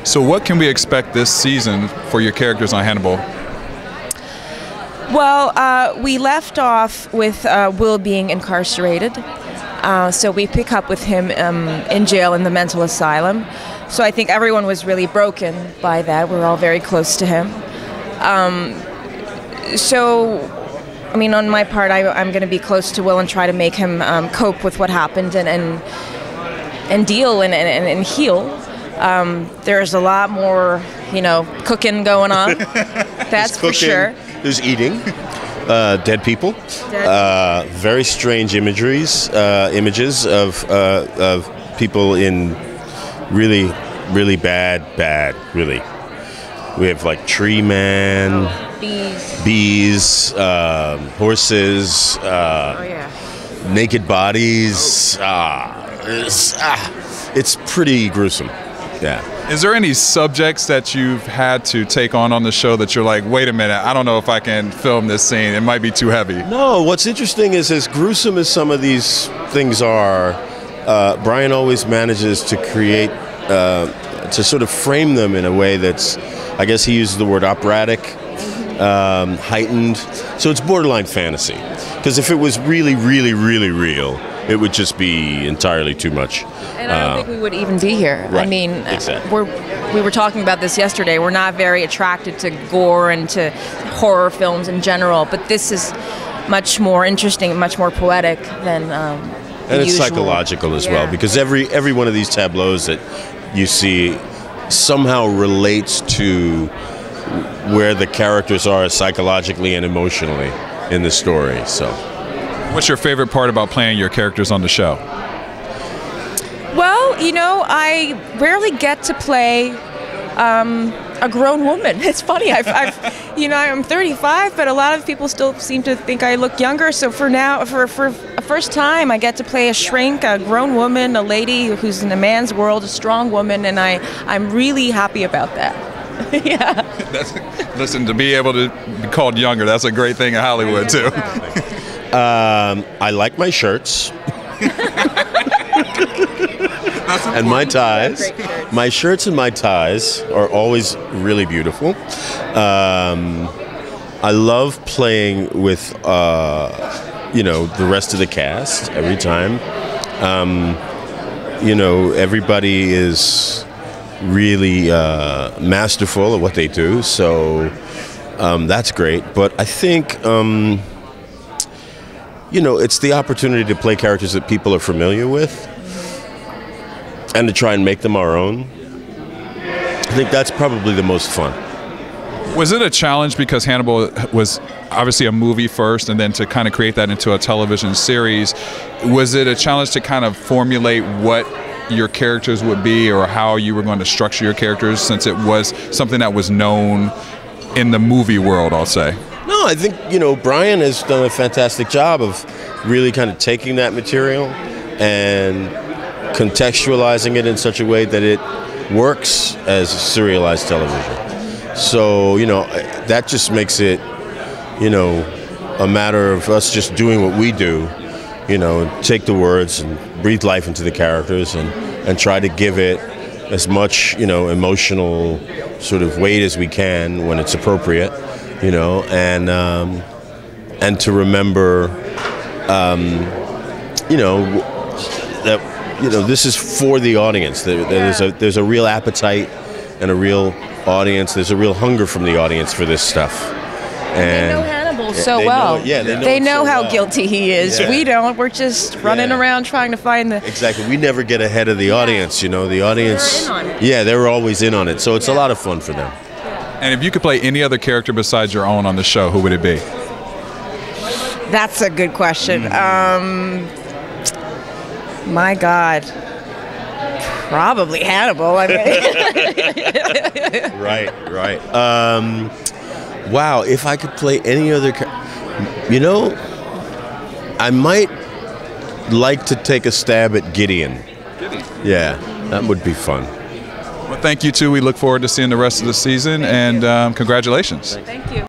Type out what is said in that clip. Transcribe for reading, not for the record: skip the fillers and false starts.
So what can we expect this season for your characters on Hannibal? Well, we left off with Will being incarcerated. So we pick up with him in jail in the mental asylum. So I think everyone was really broken by that. We're all very close to him. So, I mean, on my part, I'm going to be close to Will and try to make him cope with what happened and deal and heal. There's a lot more, cooking going on. That's for sure. There's eating, dead people, very strange images of people in really bad. We have like tree man, bees, horses, naked bodies. It's pretty gruesome. Yeah. Is there any subjects that you've had to take on the show that you're like, wait a minute, I don't know if I can film this scene. It might be too heavy. No, what's interesting is as gruesome as some of these things are, Brian always manages to create, to sort of frame them in a way that's, I guess he uses the word operatic, heightened. So it's borderline fantasy. Because if it was really real, it would just be entirely too much. And I don't think we would even be here. Right, I mean, exactly. we were talking about this yesterday. We're not very attracted to gore and to horror films in general, but this is much more interesting, much more poetic than and it's usual. Psychological as well, because every one of these tableaus that you see somehow relates to where the characters are psychologically and emotionally in the story. So, what's your favorite part about playing your characters on the show? Well, I rarely get to play a grown woman. It's funny. I'm 35, but a lot of people still seem to think I look younger. So for a first time, I get to play a shrink, a grown woman, a lady who's in a man's world, a strong woman, and I'm really happy about that. Yeah. Listen, to be able to be called younger, that's a great thing in Hollywood too. I like my shirts. And my ties. My shirts and my ties are always really beautiful. I love playing with the rest of the cast every time. Everybody is really masterful at what they do, so that's great. But I think it's the opportunity to play characters that people are familiar with and to try and make them our own. I think that's probably the most fun. Was it a challenge because Hannibal was obviously a movie first, and then to kind of create that into a television series? Was it a challenge to kind of formulate what your characters would be or how you were going to structure your characters, since it was something that was known in the movie world, I'll say? No, I think, Brian has done a fantastic job of really kind of taking that material and contextualizing it in such a way that it works as serialized television. So, that just makes it, a matter of us just doing what we do, take the words and breathe life into the characters and try to give it as much, emotional sort of weight as we can when it's appropriate, and to remember, that this is for the audience. There's a real appetite and a real audience. There's a real hunger from the audience for this stuff. And they know Hannibal so well. They know how guilty he is. Yeah. We don't. We're just running around trying to find the... Exactly. We never get ahead of the audience, The audience... They're in on it. Yeah, they're always in on it. So it's a lot of fun for them. And if you could play any other character besides your own on the show, who would it be? That's a good question. My God. Probably Hannibal. I mean. Right. Wow, if I could play any other I might like to take a stab at Gideon. Yeah, that would be fun. Well, thank you, too. We look forward to seeing the rest of the season, and congratulations. Thank you.